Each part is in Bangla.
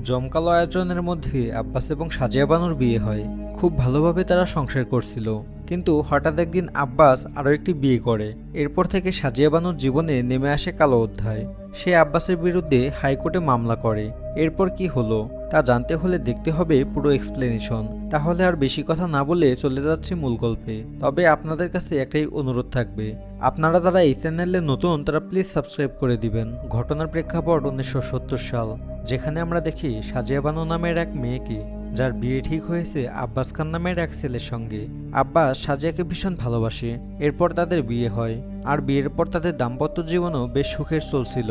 জমকালো আয়োজনের মধ্যে আব্বাস এবং সাজিয়া বানুর বিয়ে হয়। খুব ভালোভাবে তারা সংসার করছিল, কিন্তু হঠাৎ একদিন আব্বাস আরও একটি বিয়ে করে। এরপর থেকে সাজিয়া বানুর জীবনে নেমে আসে কালো অধ্যায়। সে আব্বাসের বিরুদ্ধে হাইকোর্টে মামলা করে। এরপর কি হলো তা জানতে হলে দেখতে হবে পুরো এক্সপ্লেনেশন। তাহলে আর বেশি কথা না বলে চলে যাচ্ছে মূল গল্পে। তবে আপনাদের কাছে একটাই অনুরোধ থাকবে, আপনারা যারা এই চ্যানেলে নতুন তারা প্লিজ সাবস্ক্রাইব করে দিবেন। ঘটনার প্রেক্ষাপট 1970 সাল, যেখানে আমরা দেখি সাজিয়া বানু নামের এক মেয়েকে, যার বিয়ে ঠিক হয়েছে আব্বাস খান নামের এক ছেলের সঙ্গে। আব্বাস সাজিয়াকে ভীষণ ভালোবাসে। এরপর তাদের বিয়ে হয়, আর বিয়ের পর তাদের দাম্পত্য জীবনও বেশ সুখের চলছিল।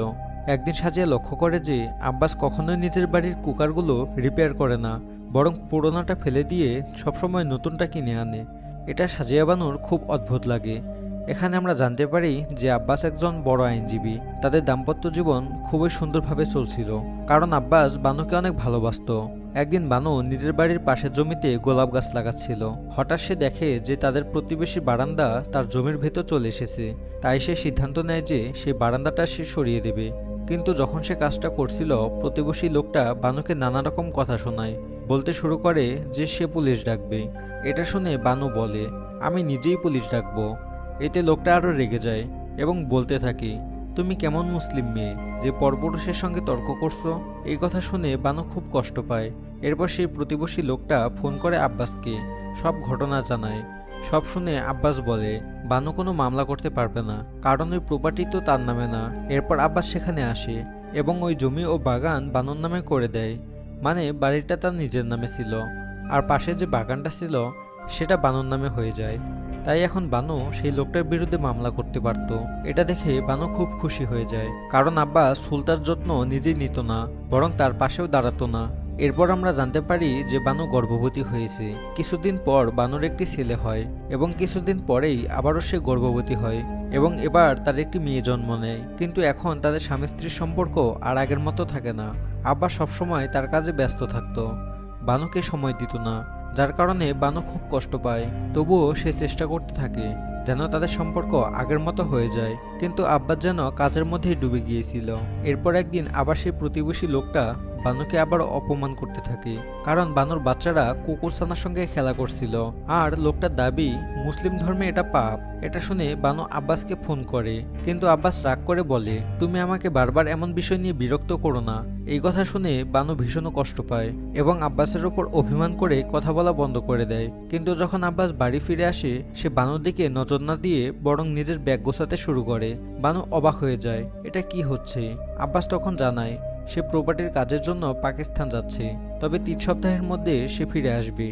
একদিন সাজিয়া লক্ষ্য করে যে আব্বাস কখনোই নিজের বাড়ির কুকারগুলো রিপেয়ার করে না, বরং পুরোনোটা ফেলে দিয়ে সবসময় নতুনটা কিনে আনে। এটা সাজিয়া বানুর খুব অদ্ভুত লাগে। এখানে আমরা জানতে পারি যে আব্বাস একজন বড় আইনজীবী। তাদের দাম্পত্য জীবন খুবই সুন্দরভাবে চলছিল, কারণ আব্বাস বানুকে অনেক ভালোবাসতো। একদিন বানু নিজের বাড়ির পাশের জমিতে গোলাপ গাছ লাগাচ্ছিল। হঠাৎ সে দেখে যে তাদের প্রতিবেশী বারান্দা তার জমির ভেতর চলে এসেছে। তাই সে সিদ্ধান্ত নেয় যে সেই বারান্দাটা সে সরিয়ে দেবে। কিন্তু যখন সে কাজটা করছিল, প্রতিবেশী লোকটা বানুকে নানা রকম কথা শোনায়। বলতে শুরু করে যে সে পুলিশ ডাকবে। এটা শুনে বানু বলে, আমি নিজেই পুলিশ ডাকবো। এতে লোকটা আরও রেগে যায় এবং বলতে থাকে, তুমি কেমন মুসলিম মেয়ে যে পরপুরুষের সঙ্গে তর্ক করছো। এই কথা শুনে বানু খুব কষ্ট পায়। এরপর সেই প্রতিবেশী লোকটা ফোন করে আব্বাসকে, সব ঘটনা জানায়। সব শুনে আব্বাস বলে বানু কোনো মামলা করতে পারবে না, কারণ ওই প্রপার্টি তো তার নামে না। এরপর আব্বাস সেখানে আসে এবং ওই জমি ও বাগান বানুর নামে করে দেয়। মানে বাড়িটা তার নিজের নামে ছিল, আর পাশে যে বাগানটা ছিল সেটা বানুর নামে হয়ে যায়। তাই এখন বানু সেই লোকটার বিরুদ্ধে মামলা করতে পারত। এটা দেখে বানু খুব খুশি হয়ে যায়, কারণ আব্বাস সুলতার যত্ন নিজেই নিত না, বরং তার পাশেও দাঁড়াতো না। এরপর আমরা জানতে পারি যে বানু গর্ভবতী হয়েছে। কিছুদিন পর বানুর একটি ছেলে হয় এবং কিছুদিন পরেই আবারও সে গর্ভবতী হয় এবং এবার তার একটি মেয়ে জন্ম নেয়। কিন্তু এখন তাদের স্বামী স্ত্রীর সম্পর্ক আর আগের মতো থাকে না। আব্বাস সবসময় তার কাজে ব্যস্ত থাকতো, বানুকে সময় দিত না, যার কারণে বানু খুব কষ্ট পায়। তবুও সে চেষ্টা করতে থাকে যেন তাদের সম্পর্ক আগের মতো হয়ে যায়, কিন্তু আব্বাস যেন কাজের মধ্যেই ডুবে গিয়েছিল। এরপর একদিন আবার সেই প্রতিবেশী লোকটা বানুকে আবার অপমান করতে থাকে, কারণ বানুর বাচ্চারা কুকুরছানার সঙ্গে খেলা করছিল, আর লোকটার দাবি মুসলিম ধর্মে এটা পাপ। এটা শুনে বানু আব্বাসকে ফোন করে, কিন্তু আব্বাস রাগ করে বলে, তুমি আমাকে বারবার এমন বিষয় নিয়ে বিরক্ত করো না। এই কথা শুনে বানু ভীষণ কষ্ট পায় এবং আব্বাসের ওপর অভিমান করে কথা বলা বন্ধ করে দেয়। কিন্তু যখন আব্বাস বাড়ি ফিরে আসে, সে বানুর দিকে নজর না দিয়ে বরং নিজের ব্যাগ গোছাতে শুরু করে। বানু অবাক হয়ে যায়, এটা কি হচ্ছে। আব্বাস তখন জানায় সে প্রপার্টির কাজের জন্য পাকিস্তান যাচ্ছে, তবে 3 সপ্তাহের মধ্যে সে ফিরে আসবে।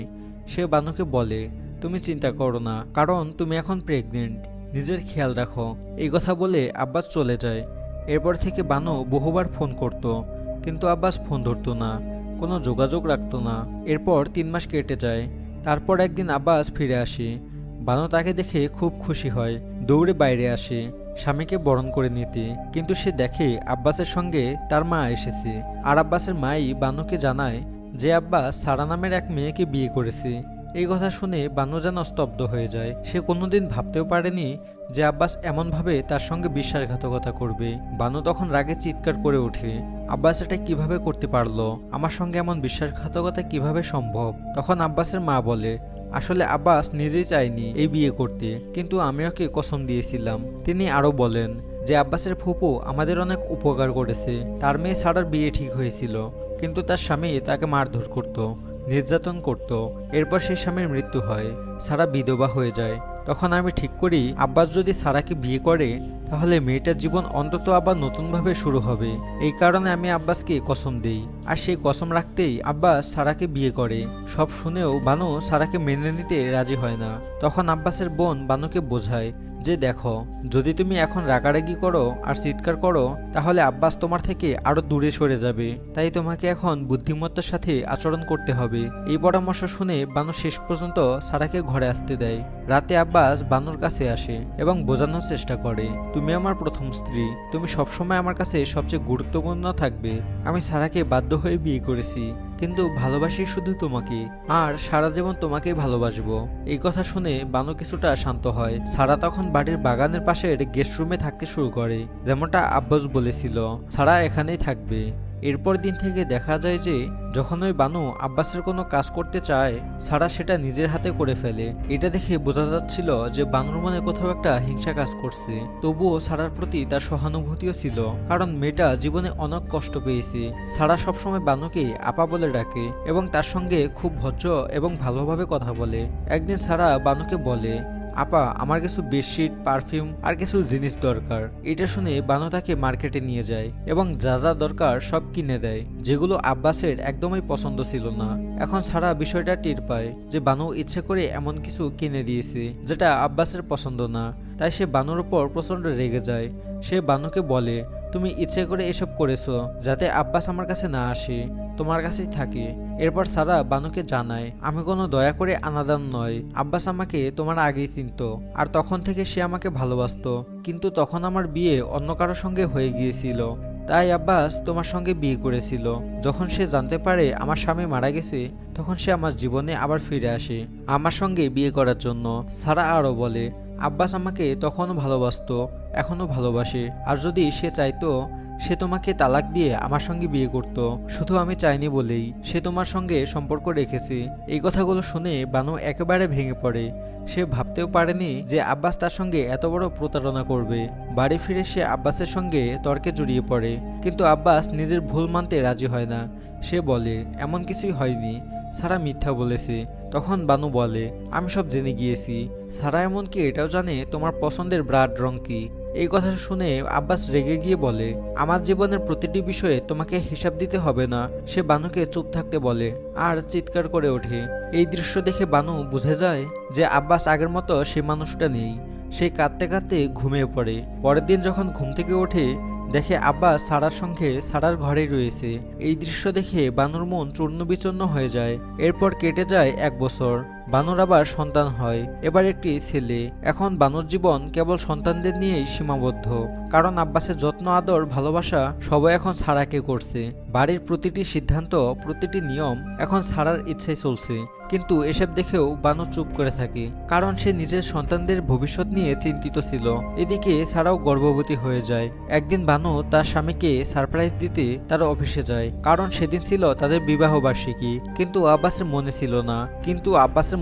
সে বানুকে বলে, তুমি চিন্তা করো না, কারণ তুমি এখন প্রেগনেন্ট, নিজের খেয়াল রাখো। এই কথা বলে আব্বাস চলে যায়। এরপর থেকে বানু বহুবার ফোন করত, কিন্তু আব্বাস ফোন ধরতো না, কোনো যোগাযোগ রাখতো না। এরপর 3 মাস কেটে যায়। তারপর একদিন আব্বাস ফিরে আসে। বানু তাকে দেখে খুব খুশি হয়, দৌড়ে বাইরে আসে স্বামীকে বরণ করে নিতে। কিন্তু সে দেখে আব্বাসের সঙ্গে তার মা এসেছে, আর আব্বাসের মাই বানুকে জানায় যে আব্বাস সারা নামের এক মেয়েকে বিয়ে করেছে। এই কথা শুনে বানু যেন স্তব্ধ হয়ে যায়। সে কোনোদিন ভাবতেও পারেনি যে আব্বাস এমনভাবে তার সঙ্গে বিশ্বাসঘাতকতা করবে। বানু তখন রাগে চিৎকার করে ওঠে, আব্বাস এটা কিভাবে করতে পারলো, আমার সঙ্গে এমন বিশ্বাসঘাতকতা কিভাবে সম্ভব। তখন আব্বাসের মা বলে, আসলে আব্বাস নিজেই চায়নি এই বিয়ে করতে, কিন্তু আমি ওকে কসম দিয়েছিলাম। তিনি আরও বলেন যে আব্বাসের ফুপু আমাদের অনেক উপকার করেছে। তার মেয়ে সারার বিয়ে ঠিক হয়েছিল, কিন্তু তার স্বামী তাকে মারধর করত, নির্যাতন করত। এরপর সেই স্বামীর মৃত্যু হয়, সারা বিধবা হয়ে যায়। তখন আমি ঠিক করি আব্বাস যদি সারাকে বিয়ে করে তাহলে মেয়েটার জীবন অন্তত আবার নতুনভাবে শুরু হবে। এই কারণে আমি আব্বাসকে কসম দেই, আর সেই কসম রাখতেই আব্বাস সারাকে বিয়ে করে। সব শুনেও বানু সারাকে মেনে নিতে রাজি হয় না। তখন আব্বাসের বোন বানুকে বোঝায় যে দেখো, যদি তুমি এখন রাগারাগি করো আর চিৎকার করো তাহলে আব্বাস তোমার থেকে আরো দূরে সরে যাবে। তাই তোমাকে এখন বুদ্ধিমত্তার সাথে আচরণ করতে হবে। এই পরামর্শ শুনে বানু শেষ পর্যন্ত সারাকে ঘরে আসতে দেয়। রাতে আব্বাস বানুর কাছে আসে এবং বোঝানোর চেষ্টা করে, তুমি আমার প্রথম স্ত্রী, তুমি সবসময় আমার কাছে সবচেয়ে গুরুত্বপূর্ণ থাকবে। আমি সারাকে বাধ্য হয়ে বিয়ে করেছি, কিন্তু ভালোবাসি শুধু তোমাকে, আর সারা জীবন তোমাকেই ভালোবাসবো। এই কথা শুনে বানু কিছুটা শান্ত হয়। সারা তখন বাড়ির বাগানের পাশের গেস্ট রুমে থাকতে শুরু করে, যেমনটা আব্বাস বলেছিল সারা এখানেই থাকবে। এরপর দিন থেকে দেখা যায় যে যখন ওই বানু আব্বাসের কোনো কাজ করতে চায় সারা সেটা নিজের হাতে করে ফেলে। এটা দেখে বোঝা যাচ্ছিল যে বানুর মনে কোথাও একটা হিংসা কাজ করছে। তবুও সারার প্রতি তার সহানুভূতিও ছিল, কারণ মেয়েটা জীবনে অনেক কষ্ট পেয়েছে। সারা সবসময় বানুকে আপা বলে ডাকে এবং তার সঙ্গে খুব ভদ্র এবং ভালোভাবে কথা বলে। একদিন সারা বানুকে বলে, আপা আমার কিছু বেডশিট, পারফিউম আর কিছু জিনিস দরকার। এটা শুনে বানু তাকে মার্কেটে নিয়ে যায় এবং যা যা দরকার সব কিনে দেয়, যেগুলো আব্বাসের একদমই পছন্দ ছিল না। এখন সারা বিষয়টা টের পায় যে বানু ইচ্ছে করে এমন কিছু কিনে দিয়েছে যেটা আব্বাসের পছন্দ না। তাই সে বানুর উপর প্রচণ্ড রেগে যায়। সে বানুকে বলে, তুমি ইচ্ছে করে এসব করেছো যাতে আব্বাস আমার কাছে না আসে, তোমার কাছেই থাকে। এরপর সারা বানুকে জানায়, আমি কোনো দয়া করে আনাদান নয়, আব্বাস আমাকে তোমার আগেই চিনতো আর তখন থেকে সে আমাকে ভালোবাসতো, কিন্তু তখন আমার বিয়ে অন্য কারোর সঙ্গে হয়ে গিয়েছিল, তাই আব্বাস তোমার সঙ্গে বিয়ে করেছিল। যখন সে জানতে পারে আমার স্বামী মারা গেছে তখন সে আমার জীবনে আবার ফিরে আসে আমার সঙ্গে বিয়ে করার জন্য। সারা আরও বলে, আব্বাস আমাকে তখনও ভালোবাসতো, এখনও ভালোবাসে, আর যদি সে চাইতো সে তোমাকে তালাক দিয়ে আমার সঙ্গে বিয়ে করত, শুধু আমি চাইনি বলেই সে তোমার সঙ্গে সম্পর্ক রেখেছে। এই কথাগুলো শুনে বানু একেবারে ভেঙে পড়ে। সে ভাবতেও পারেনি যে আব্বাস তার সঙ্গে এত বড় প্রতারণা করবে। বাড়ি ফিরে সে আব্বাসের সঙ্গে তর্কে জড়িয়ে পড়ে, কিন্তু আব্বাস নিজের ভুল মানতে রাজি হয় না। সে বলে, এমন কিছুই হয়নি, সারা মিথ্যা বলেছে। তখন বানু বলে, আমি সব জেনে গিয়েছি, সারা এমনকি এটাও জানে তোমার পছন্দের ব্রাড রং কি। এই কথা শুনে আব্বাস রেগে গিয়ে বলে, আমার জীবনের প্রতিটি বিষয়ে তোমাকে হিসাব দিতে হবে না। সে বানুকে চুপ থাকতে বলে আর চিৎকার করে ওঠে। এই দৃশ্য দেখে বানু বুঝে যায় যে আব্বাস আগের মতো সে মানুষটা নেই। সে কাঁদতে কাঁদতে ঘুমিয়ে পড়ে। পরের দিন যখন ঘুম থেকে ওঠে দেখে আব্বাস সারার সঙ্গে সারার ঘরেই রয়েছে। এই দৃশ্য দেখে বানুর মন চূর্ণ বিচূর্ণ হয়ে যায়। এরপর কেটে যায় 1 বছর। বানুর আবার সন্তান হয়, এবার একটি ছেলে। এখন বানুর জীবন কেবল সন্তানদের নিয়েই সীমাবদ্ধ, কারণ আব্বাসের যত্ন, আদর, ভালোবাসা সবাই এখন সারাকে করছে। বাড়ির প্রতিটি সিদ্ধান্ত, প্রতিটি নিয়ম এখন সারার ইচ্ছায় চলছে। কিন্তু এসব দেখেও বানু চুপ করে থাকে, কারণ সে নিজের সন্তানদের ভবিষ্যৎ নিয়ে চিন্তিত ছিল। এদিকে সারাও গর্ভবতী হয়ে যায়। একদিন বানু তার স্বামীকে সারপ্রাইজ দিতে তার অফিসে যায়, কারণ সেদিন ছিল তাদের বিবাহ বার্ষিকী। কিন্তু আব্বাসের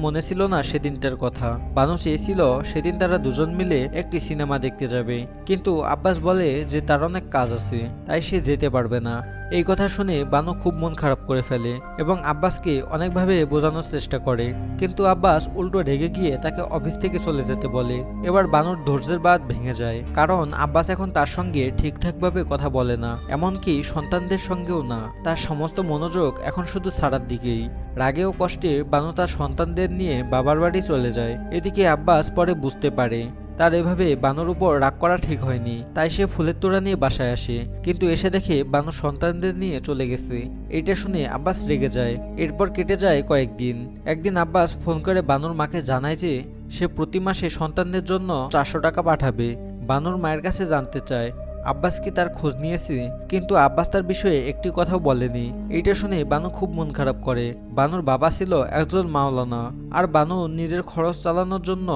মনে ছিল না সেদিনটার কথা। বানু চেয়েছিল সেদিন তারা দুজন মিলে একটি সিনেমা দেখতে যাবে, কিন্তু আব্বাস বলে যে তার অনেক কাজ আছে, তাই সে যেতে পারবে না। এই কথা শুনে বানু খুব মন খারাপ করে ফেলে এবং আব্বাসকে অনেকভাবে বোঝানোর চেষ্টা করে, কিন্তু আব্বাস উল্টো রেগে গিয়ে তাকে অফিস থেকে চলে যেতে বলে। এবার বানুর ধৈর্যের বাঁধ ভেঙে যায়, কারণ আব্বাস এখন তার সঙ্গে ঠিকঠাকভাবে কথা বলে না, এমনকি সন্তানদের সঙ্গেও না। তার সমস্ত মনোযোগ এখন শুধু সারার দিকেই। রাগে ও কষ্টে বানু তার সন্তানদের নিয়ে বাবার বাড়ি চলে যায়। এদিকে আব্বাস পরে বুঝতে পারে তার এভাবে বানুর উপর রাগ করা ঠিক হয়নি, তাই সে ফুলের তোড়া নিয়ে বাসায় আসে, কিন্তু এসে দেখে বানু সন্তানদের নিয়ে চলে গেছে। এটা শুনে আব্বাস রেগে যায়। এরপর কেটে যায় কয়েকদিন। একদিন আব্বাস ফোন করে বানুর মাকে জানায় যে সে প্রতি মাসে সন্তানদের জন্য 400 টাকা পাঠাবে। বানুর মায়ের কাছে জানতে চায় আব্বাস কি তার খোঁজ নিয়েছে, কিন্তু আব্বাস তার বিষয়ে একটি কথাও বলেনি। এইটা শুনে বানু খুব মন খারাপ করে। বানুর বাবা ছিল একজন মাওলানা, আর বানু নিজের খরচ চালানোর জন্য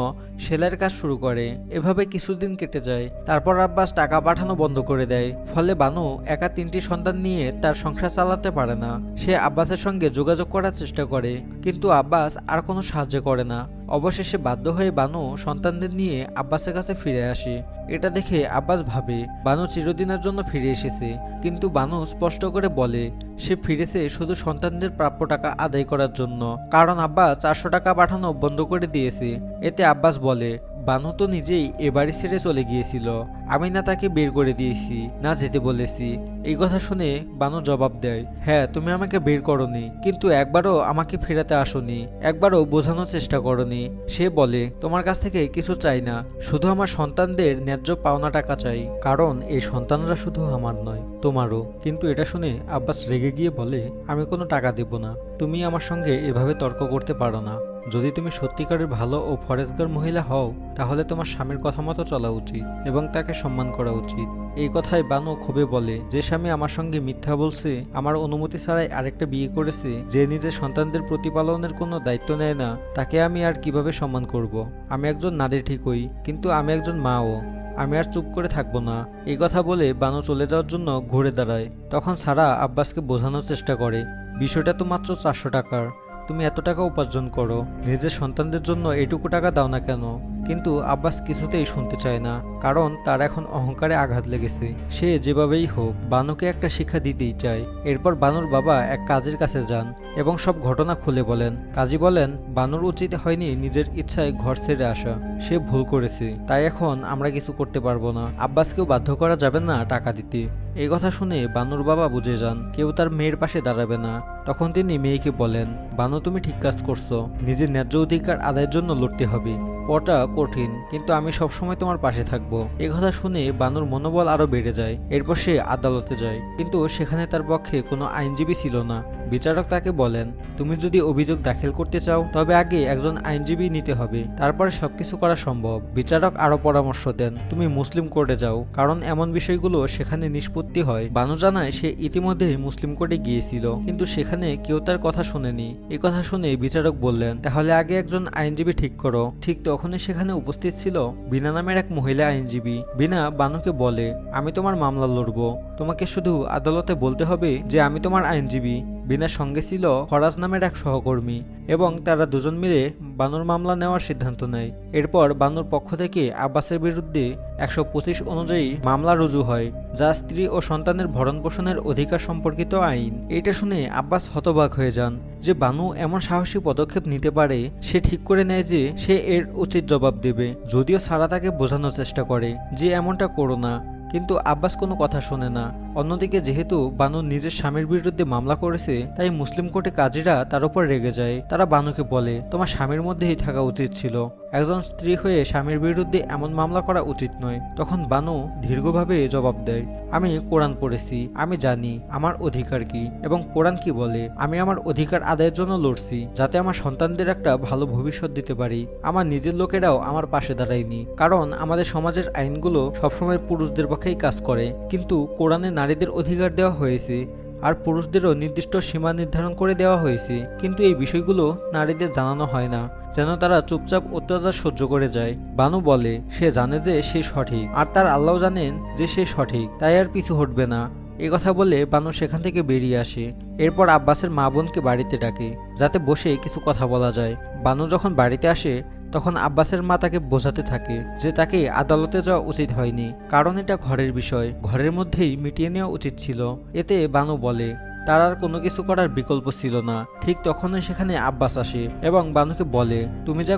সেলাইয়ের কাজ শুরু করে। এভাবে কিছুদিন কেটে যায়। তারপর আব্বাস টাকা পাঠানো বন্ধ করে দেয়। ফলে বানু একা 3টি সন্তান নিয়ে তার সংসার চালাতে পারে না। সে আব্বাসের সঙ্গে যোগাযোগ করার চেষ্টা করে, কিন্তু আব্বাস আর কোনো সাহায্য করে না। অবশেষে বাধ্য হয়ে বানু সন্তানদের নিয়ে আব্বাসের কাছে ফিরে আসে। এটা দেখে আব্বাস ভাবে বানু চিরদিনের জন্য ফিরে এসেছে, কিন্তু বানু স্পষ্ট করে বলে সে ফিরেছে শুধু সন্তানদের প্রাপ্য টাকা আদায় করার জন্য, কারণ আব্বাস 400 টাকা পাঠানো বন্ধ করে দিয়েছে। এতে আব্বাস বলে বানু তো নিজেই এ বাড়ি ছেড়ে চলে গিয়েছিল, আমি না তাকে বের করে দিয়েছি না যেতে বলেছি। এই কথা শুনে বানু জবাব দেয়, হ্যাঁ তুমি আমাকে বের করনি, কিন্তু একবারও আমাকে ফেরাতে আসোনি, একবারও বোঝানোর চেষ্টা করনি। সে বলে তোমার কাছ থেকে কিছু চাই না, শুধু আমার সন্তানদের ন্যায্য পাওনা টাকা চাই, কারণ এই সন্তানরা শুধু আমার নয় তোমারও। কিন্তু এটা শুনে আব্বাস রেগে গিয়ে বলে আমি কোনো টাকা দেব না, তুমি আমার সঙ্গে এভাবে তর্ক করতে পারো না। যদি তুমি সত্যিকারের ভালো ও ফরেজগার মহিলা হও তাহলে তোমার স্বামীর কথা মতো চলা উচিত এবং তাকে সম্মান করা উচিত। এই কথায় বানু ক্ষোভে বলে যে স্বামী আমার সঙ্গে মিথ্যা বলছে, আমার অনুমতি ছাড়াই আরেকটা বিয়ে করেছে, যে নিজের সন্তানদের প্রতিপালনের কোনো দায়িত্ব নেয় না, তাকে আমি আর কিভাবে সম্মান করব। আমি একজন নারী ঠিকই, কিন্তু আমি একজন মাও। আমি আর চুপ করে থাকবো না। এই কথা বলে বানু চলে যাওয়ার জন্য ঘুরে দাঁড়ায়। তখন সারা আব্বাসকে বোঝানোর চেষ্টা করে, বিষয়টা তো মাত্র 400 টাকার, তুমি এত টাকা উপার্জন করো, নিজের সন্তানদের জন্য এটুকু টাকা দাও না কেন? কিন্তু আব্বাস কিছুতেই শুনতে চায় না, কারণ তার এখন অহংকারে আঘাত লেগেছে। সে যেভাবেই হোক বানুকে একটা শিক্ষা দিতেই চায়। এরপর বানুর বাবা এক কাজীর কাছে যান এবং সব ঘটনা খুলে বলেন। কাজী বলেন, বানুর উচিত হয়নি নিজের ইচ্ছায় ঘর ছেড়ে আসা, সে ভুল করেছে, তাই এখন আমরা কিছু করতে পারবো না। আব্বাসকেও বাধ্য করা যাবে না টাকা দিতে। এই কথা শুনে বানুর বাবা বুঝে যান কেউ তার মেয়ের পাশে দাঁড়াবে না। তখন তিনি মেয়েকে বলেন, বানু তুমি ঠিক কাজ করছো, নিজের ন্যায্য অধিকার আদায়ের জন্য লড়তে হবে। পটা কঠিন, কিন্তু আমি সবসময় তোমার পাশে থাকবো। এই কথা শুনে বানুর মনোবল আরো বেড়ে যায়। এরপর সে আদালতে যায়, কিন্তু সেখানে তার পক্ষে কোনো আইনজীবী ছিল না। বিচারক তাকে বলেন, তুমি যদি অভিযোগ দাখিল করতে চাও তবে আগে একজন আইনজীবী নিতে হবে, তারপরে সবকিছু করা সম্ভব। বিচারক আরো পরামর্শ দেন, তুমি মুসলিম কোর্টে যাও, কারণ এমন বিষয়গুলো সেখানে নিষ্পত্তি হয়। বানু জানায় সে ইতিমধ্যেই মুসলিম কোর্টে গিয়েছিল, কিন্তু সেখানে কেউ তার কথা শুনেনি। এই কথা শুনে বিচারক বললেন, তাহলে আগে একজন আইনজীবী ঠিক করো। ঠিক তখনই সেখানে উপস্থিত ছিল বিনা নামের এক মহিলা আইনজীবী। বিনা বানুকে বলে, আমি তোমার মামলা লড়বো, তোমাকে শুধু আদালতে বলতে হবে যে আমি তোমার আইনজীবী। বিনার সঙ্গে ছিল ফরাজ নামের এক সহকর্মী এবং তারা দুজন মিলে বানুর মামলা নেওয়ার সিদ্ধান্ত নেয়। এরপর বানুর পক্ষ থেকে আব্বাসের বিরুদ্ধে 125 অনুযায়ী মামলা রুজু হয়, যা স্ত্রী ও সন্তানের ভরণ পোষণের অধিকার সম্পর্কিত আইন। এটা শুনে আব্বাস হতবাক হয়ে যান যে বানু এমন সাহসী পদক্ষেপ নিতে পারে। সে ঠিক করে নেয় যে সে এর উচিত জবাব দেবে, যদিও সারা তাকে বোঝানোর চেষ্টা করে যে এমনটা করো না, কিন্তু আব্বাস কোনো কথা শোনে না। অন্যদিকে যেহেতু বানু নিজের স্বামীর বিরুদ্ধে মামলা করেছে, তাই মুসলিম কোর্টে কাজীরা তার উপর রেগে যায়। তারা বানুকে বলে, তোমার স্বামীর মধ্যেই থাকা উচিত ছিল, একজন স্ত্রী হয়ে স্বামীর বিরুদ্ধে এমন মামলা করা উচিত নয়। তখন বানু দীর্ঘভাবে জবাব দেয়, আমি কোরআন পড়েছি, আমি জানি আমার অধিকার কি এবং কোরআন কি বলে। আমি আমার অধিকার আদায়ের জন্য লড়ছি, যাতে আমার সন্তানদের একটা ভালো ভবিষ্যৎ দিতে পারি। আমার নিজের লোকেরাও আমার পাশে দাঁড়ায়নি, কারণ আমাদের সমাজের আইনগুলো সবসময় পুরুষদের পক্ষেই কাজ করে, কিন্তু কোরআনে নারীদের অধিকার দেওয়া হয়েছে আর পুরুষদেরও নির্দিষ্ট সীমা নির্ধারণ করে দেওয়া হয়েছে, কিন্তু এই বিষয়গুলো নারীদের জানানো হয় না, যেন তারা চুপচাপ অত্যাচার সহ্য করে যায়। বানু বলে সে জানে যে সে সঠিক আর তার আল্লাহ জানেন যে সে সঠিক, তাই আর পিছু হটবে না। এ কথা বলে বানু সেখান থেকে বেরিয়ে আসে। এরপর আব্বাসের মা বোনকে বাড়িতে ডাকে, যাতে বসে কিছু কথা বলা যায়। বানু যখন বাড়িতে আসে তখন আব্বাসের মা তাকে বোঝাতে থাকে যে তাকে আদালতে যাওয়া উচিত হয়নি, কারণ এটা ঘরের বিষয়, ঘরের মধ্যেই মিটিয়ে নেওয়া উচিত ছিল। এতে বানু বলে তার আর কোনো কিছু করার বিকল্প ছিল না। ঠিক তখনই সেখানে আব্বাস আসে এবং বানুকে বলে, তুমি যা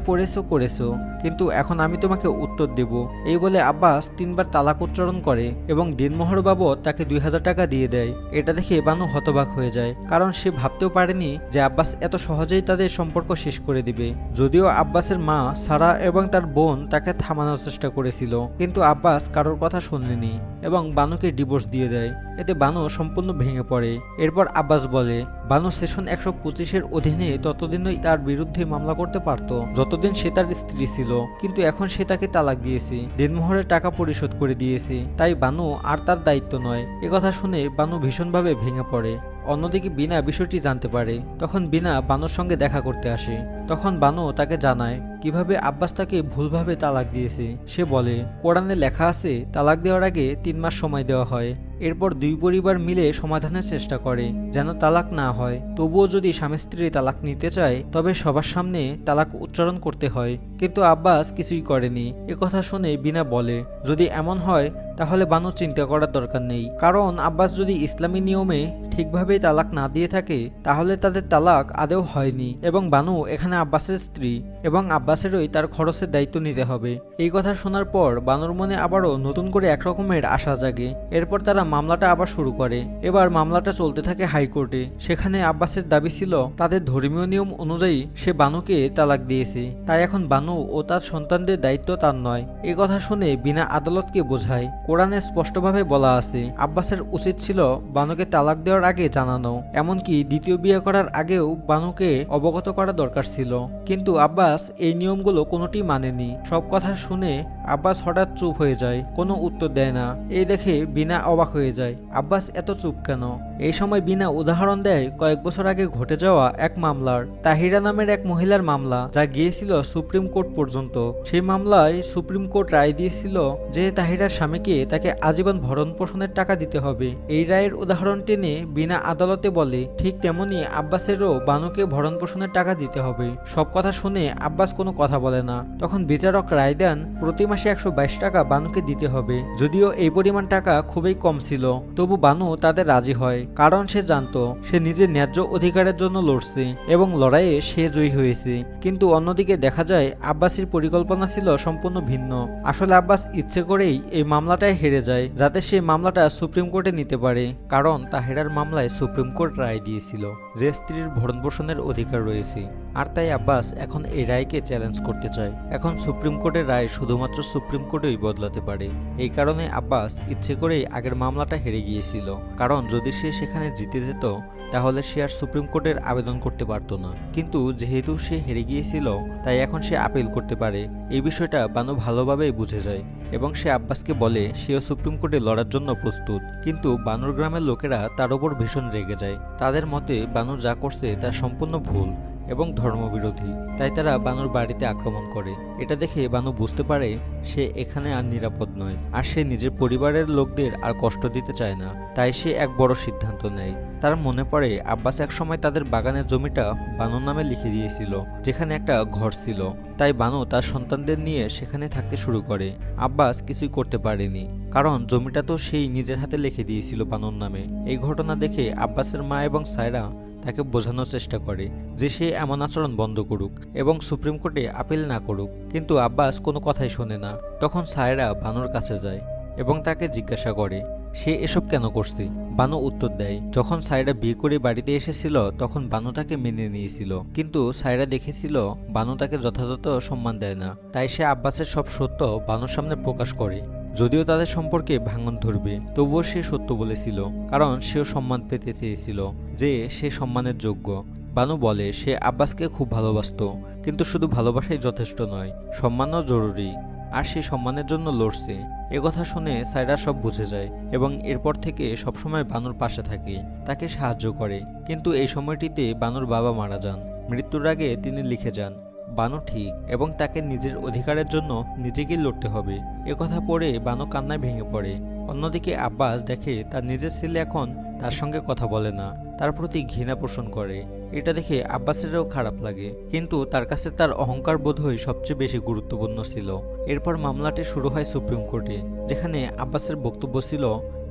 করেছো, কিন্তু এখন আমি তোমাকে উত্তর দেব। এই বলে আব্বাস 3 বার তালাক উচ্চারণ করে এবং দিনমোহর বাবদ তাকে 2000 টাকা দিয়ে দেয়। এটা দেখে বানু হতবাক হয়ে যায়, কারণ সে ভাবতেও পারেনি যে আব্বাস এত সহজেই তাদের সম্পর্ক শেষ করে দিবে। যদিও আব্বাসের মা সারা এবং তার বোন তাকে থামানোর চেষ্টা করেছিল, কিন্তু আব্বাস কারোর কথা শুনলেনি এবং বানুকে ডিভোর্স দিয়ে দেয়। এতে বানু সম্পূর্ণ ভেঙে পড়ে। এরপর আব্বাস বলে, বানু সেশন 125-এর অধীনে ততদিনই তার বিরুদ্ধে মামলা করতে পারত যতদিন সে তার স্ত্রী ছিল, কিন্তু এখন সে তাকে তালাক দিয়েছে, দিনমোহরের টাকা পরিশোধ করে দিয়েছে, তাই বানু আর তার দায়িত্ব নয়। কথা শুনে বানু ভীষণভাবে ভেঙে পড়ে। অন্যদিকে বিনা বিষয়টি জানতে পারে, তখন বিনা বানুর সঙ্গে দেখা করতে আসে। তখন বানু তাকে জানায় কিভাবে আব্বাস তাকে ভুলভাবে তালাক দিয়েছে। সে বলে, কোরআনে লেখা আছে তালাক দেওয়ার আগে 3 মাস সময় দেওয়া হয়। এরপর দুই পরিবার মিলে সমাধানের চেষ্টা করে যেন তালাক না হয়। তবুও যদি স্বামী স্ত্রী তালাক নিতে চায় তবে সবার সামনে তালাক উচ্চারণ করতে হয়, কিন্তু আব্বাস কিছুই করেনি। কথা শুনে বিনা বলে, যদি এমন হয় তাহলে বানু চিন্তা করার দরকার নেই, কারণ আব্বাস যদি ইসলামী নিয়মে ঠিকভাবে তালাক না দিয়ে থাকে তাহলে তাদের তালাক আদেও হয়নি এবং বানু এখানে আব্বাসের স্ত্রী এবং আব্বাসেরই তার খরচের দায়িত্ব নিতে হবে। এই কথা শোনার পর বানুর মনে আবারও নতুন করে একরকমের আশা জাগে। এরপর তারা মামলাটা আবার শুরু করে। এবার মামলাটা চলতে থাকে হাইকোর্টে। সেখানে আব্বাসের দাবি ছিল তাদের ধর্মীয় নিয়ম অনুযায়ী সে বানুকে তালাক দিয়েছে, তাই এখন বানু ও তার সন্তানদের দায়িত্ব তার নয়। এই কথা শুনে বিনা আদালতকে বোঝায় কোরআনে স্পষ্টভাবে বলা আছে আব্বাসের উচিত ছিল বানুকে তালাক দেওয়ার আগে জানানো, এমনকি দ্বিতীয় বিয়ে করার আগেও বানুকে অবগত করা দরকার ছিল। কিন্তু আব্বাস এই নিয়মগুলো কোনোটি মানেনি। সব কথা শুনে আব্বাস হঠাৎ চুপ হয়ে যায়, কোনো উত্তর দেয় না। এই দেখে বিনা অবাক হয়ে যায়, আব্বাস এত চুপ কেন। এই সময় বিনা উদাহরণ দেয় কয়েক বছর আগে ঘটে যাওয়া এক মামলার, তাহিরা নামের এক মহিলার মামলা, যা গিয়েছিল সুপ্রিম কোর্ট পর্যন্ত। সেই মামলায় সুপ্রিম কোর্ট রায় দিয়েছিল যে তাহিরার স্বামীকে তাকে আজীবন ভরণ পোষণের টাকা দিতে হবে। এই রায়ের উদাহরণ টেনে বিনা আদালতে বলে ঠিক তেমনি আব্বাসেরও বানুকে ভরণ পোষণের টাকা দিতে হবে। সব কথা শুনে আব্বাস কোনো কথা বলে না। তখন বিচারক রায় দেন প্রতি মাসে 122 টাকা বানুকে দিতে হবে। যদিও এই পরিমাণ টাকা খুবই কম ছিল, তবু বানু তাদের রাজি হয়, কারণ সে জানতো সে নিজের ন্যায্য অধিকারের জন্য লড়ছে এবং লড়াইয়ে সে জয়ী হয়েছে। কিন্তু অন্যদিকে দেখা যায় আব্বাসের পরিকল্পনা ছিল সম্পূর্ণ ভিন্ন। আসলে আব্বাস ইচ্ছে করেই এই মামলাটায় হেরে যায়, যাতে সে মামলাটা সুপ্রিম কোর্টে নিতে পারে, কারণ তাহিরার মামলায় সুপ্রিম কোর্ট রায় দিয়েছিল যে স্ত্রীর ভরণ পোষণের অধিকার রয়েছে। আর তাই আব্বাস এখন এই রায়কে চ্যালেঞ্জ করতে চায়। এখন সুপ্রিম কোর্টের রায় শুধুমাত্র সুপ্রিম কোর্টেই বদলাতে পারে। এই কারণে আব্বাস ইচ্ছে করেই আগের মামলাটা হেরে গিয়েছিল, কারণ যদি সে সেখানে জিতে যেত তাহলে সে আর সুপ্রিম কোর্টের আবেদন করতে পারত না। কিন্তু যেহেতু সে হেরে গিয়েছিল, তাই এখন সে আপিল করতে পারে। এই বিষয়টা বানু ভালোভাবেই বুঝে যায় এবং সে আব্বাসকে বলে সেও সুপ্রিম কোর্টে লড়ার জন্য প্রস্তুত। কিন্তু বানুর গ্রামের লোকেরা তার ওপর ভীষণ রেগে যায়। তাদের মতে বানু যা করছে তা সম্পূর্ণ ভুল এবং ধর্মবিরোধী, তাই তারা বানুর বাড়িতে আক্রমণ করে। এটা দেখে বানু বুঝতে পারে সে এখানে আর নিরাপদ নয়, আর সে নিজের পরিবারের লোকদের আর কষ্ট দিতে চায় না। তাই সে এক বড় সিদ্ধান্ত নেয়। তার মনে পড়ে আব্বাস একসময় তাদের বাগানের জমিটা বানুর নামে লিখে দিয়েছিল, যেখানে একটা ঘর ছিল। তাই বানু তার সন্তানদের নিয়ে সেখানে থাকতে শুরু করে। আব্বাস কিছুই করতে পারেনি, কারণ জমিটা তো সেই নিজের হাতে লিখে দিয়েছিল বানুর নামে। এই ঘটনা দেখে আব্বাসের মা এবং সায়রা তাকে বোঝানোর চেষ্টা করে যে সে এমন আচরণ বন্ধ করুক এবং সুপ্রিম কোর্টে আপিল না করুক, কিন্তু আব্বাস কোনো কথাই শোনে না। তখন সায়রা বানুর কাছে যায় এবং তাকে জিজ্ঞাসা করে সে এসব কেন করছে। বানু উত্তর দেয়, যখন সায়রা বিয়ে করে বাড়িতে এসেছিল তখন বানু তাকে মেনে নিয়েছিল, কিন্তু সায়রা দেখেছিল বানু তাকে যথাযথ সম্মান দেয় না। তাই সে আব্বাসের সব সত্য বানুর সামনে প্রকাশ করে। যদিও তাদের সম্পর্কে ভাঙন ধরবে, তবুও সে সত্য বলেছিল, কারণ সেও সম্মান পেতে চেয়েছিল যে সে সম্মানের যোগ্য। বানু বলে সে আব্বাসকে খুব ভালোবাসত, কিন্তু শুধু ভালোবাসাই যথেষ্ট নয়, সম্মানও জরুরি, আর সে সম্মানের জন্য লড়ছে। একথা শুনে সায়রা সব বুঝে যায় এবং এরপর থেকে সবসময় বানুর পাশে থাকে, তাকে সাহায্য করে। কিন্তু এই সময়টিতে বানুর বাবা মারা যান। মৃত্যুর আগে তিনি লিখে যান বানু ঠিক এবং তাকে নিজের অধিকারের জন্য নিজেকেই লড়তে হবে। একথা পড়ে বানু কান্নায় ভেঙে পড়ে। অন্যদিকে আব্বাস দেখে তার নিজের ছেলে এখন তার সঙ্গে কথা বলে না, তার প্রতি ঘৃণা পোষণ করে। এটা দেখে আব্বাসেরও খারাপ লাগে, কিন্তু তার কাছে তার অহংকার বোধহয় সবচেয়ে বেশি গুরুত্বপূর্ণ ছিল। এরপর মামলাটি শুরু হয় সুপ্রিম কোর্টে, যেখানে আব্বাসের বক্তব্য ছিল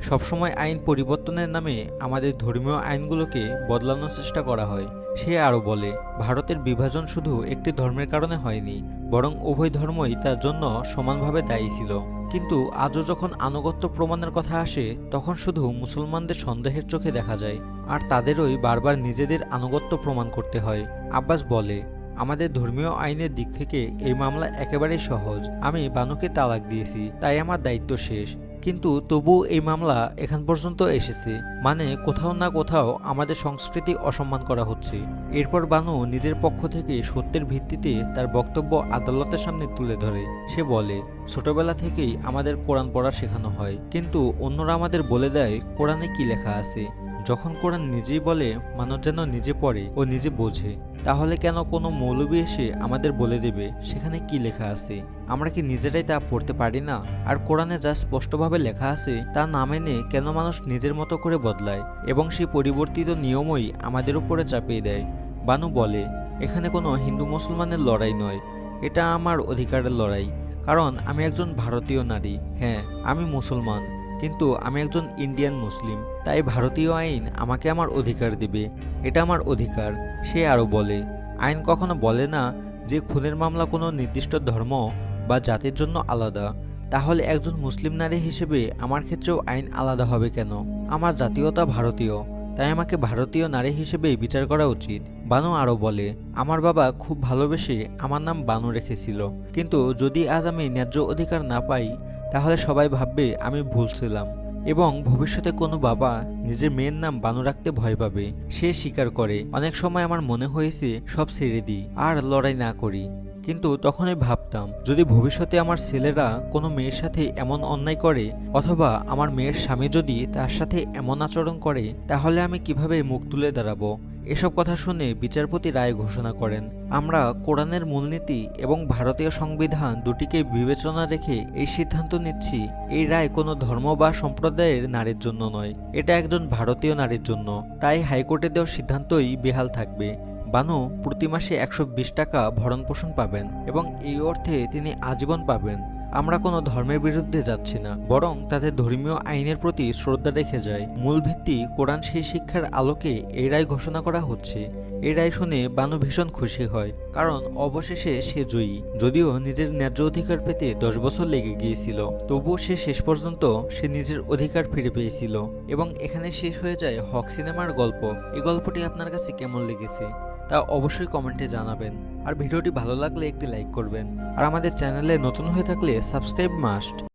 সবসময় আইন পরিবর্তনের নামে আমাদের ধর্মীয় আইনগুলোকে বদলানোর চেষ্টা করা হয়। সে আরও বলে ভারতের বিভাজন শুধু একটি ধর্মের কারণে হয়নি, বরং উভয় ধর্মই তার জন্য সমানভাবে দায়ী ছিল। কিন্তু আজও যখন আনুগত্য প্রমাণের কথা আসে, তখন শুধু মুসলমানদের সন্দেহের চোখে দেখা যায়, আর তাদেরই বারবার নিজেদের আনুগত্য প্রমাণ করতে হয়। আব্বাস বলে আমাদের ধর্মীয় আইনের দিক থেকে এই মামলা একেবারেই সহজ। আমি বানুকে তালাক দিয়েছি, তাই আমার দায়িত্ব শেষ। কিন্তু তবু এই মামলা এখান পর্যন্ত এসেছে, মানে কোথাও না কোথাও আমাদের সংস্কৃতি অসম্মান করা হচ্ছে। এরপর বানু নিজের পক্ষ থেকে সত্যের ভিত্তিতে তার বক্তব্য আদালতের সামনে তুলে ধরে। সে বলে ছোটবেলা থেকেই আমাদের কোরআন পড়া শেখানো হয়, কিন্তু অন্যরা আমাদের বলে দেয় কোরআনে কি লেখা আছে। যখন কোরআন নিজেই বলে মানুষ যেন নিজে পড়ে ও নিজে বোঝে, তাহলে কেন কোনো মৌলবী এসে আমাদের বলে দেবে সেখানে কি লেখা আছে? আমরা কি নিজেরাই তা পড়তে পারি না? আর কোরআনে যা স্পষ্টভাবে লেখা আছে তা না মেনে কেন মানুষ নিজের মতো করে বদলায় এবং সেই পরিবর্তিত নিয়মই আমাদের উপরে চাপিয়ে দেয়? বানু বলে এখানে কোনো হিন্দু মুসলমানের লড়াই নয়, এটা আমার অধিকারের লড়াই। কারণ আমি একজন ভারতীয় নারী, হ্যাঁ আমি মুসলমান, কিন্তু আমি একজন ইন্ডিয়ান মুসলিম, তাই ভারতীয় আইন আমাকে আমার অধিকার দেবে, এটা আমার অধিকার। সে আরও বলে আইন কখনো বলে না যে খুনের মামলা কোনো নির্দিষ্ট ধর্ম বা জাতির জন্য আলাদা। তাহলে একজন মুসলিম নারী হিসেবে আমার ক্ষেত্রেও আইন আলাদা হবে কেন? আমার জাতীয়তা ভারতীয়, তাই আমাকে ভারতীয় নারী হিসেবেই বিচার করা উচিত। বানু আরও বলে আমার বাবা খুব ভালোবেসে আমার নাম বানু রেখেছিল, কিন্তু যদি আজ আমি ন্যায্য অধিকার না পাই তাহলে সবাই ভাববে আমি ভুল ছিলাম। এবং ভবিষ্যতে কোনো বাবা নিজের মেয়ের নাম বানু রাখতে ভয় পাবে, সে স্বীকার করে। অনেক সময় আমার মনে হয়েছে সব ছেড়ে দিই আর লড়াই না করি, কিন্তু তখনই ভাবতাম যদি ভবিষ্যতে আমার ছেলেরা কোনো মেয়ের সাথে এমন অন্যায় করে, অথবা আমার মেয়ের স্বামী যদি তার সাথে এমন আচরণ করে, তাহলে আমি কিভাবে মুখ তুলে দাঁড়াবো। এসব কথা শুনে বিচারপতি রায় ঘোষণা করেন, আমরা কোরআনের মূলনীতি এবং ভারতীয় সংবিধান দুটিকে বিবেচনা রেখে এই সিদ্ধান্ত নিচ্ছি। এই রায় কোনো ধর্ম বা সম্প্রদায়ের নারীর জন্য নয়, এটা একজন ভারতীয় নারীর জন্য। তাই হাইকোর্টে দেওয়ার সিদ্ধান্তই বেহাল থাকবে। বানু প্রতি মাসে 120 টাকা ভরণপোষণ পাবেন এবং এই অর্থে তিনি আজীবন পাবেন। আমরা কোনো ধর্মের বিরুদ্ধে যাচ্ছি না, বরং তাদের ধর্মীয় আইনের প্রতি শ্রদ্ধা রেখে যায়। মূল ভিত্তি কোরআন, সেই শিক্ষার আলোকে এই রায় ঘোষণা করা হচ্ছে। এই রায় শুনে বানু ভীষণ খুশি হয়, কারণ অবশেষে সে জয়ী। যদিও নিজের ন্যায্য অধিকার পেতে 10 বছর লেগে গিয়েছিল, তবুও সে শেষ পর্যন্ত সে নিজের অধিকার ফিরে পেয়েছিল। এবং এখানে শেষ হয়ে যায় হক সিনেমার গল্প। এই গল্পটি আপনার কাছে কেমন লেগেছে তা অবশ্যই কমেন্টে জানাবেন। আর ভিডিওটি ভালো লাগলে একটি লাইক করবেন। আর আমাদের চ্যানেলে নতুন হয়ে থাকলে সাবস্ক্রাইব মাস্ট।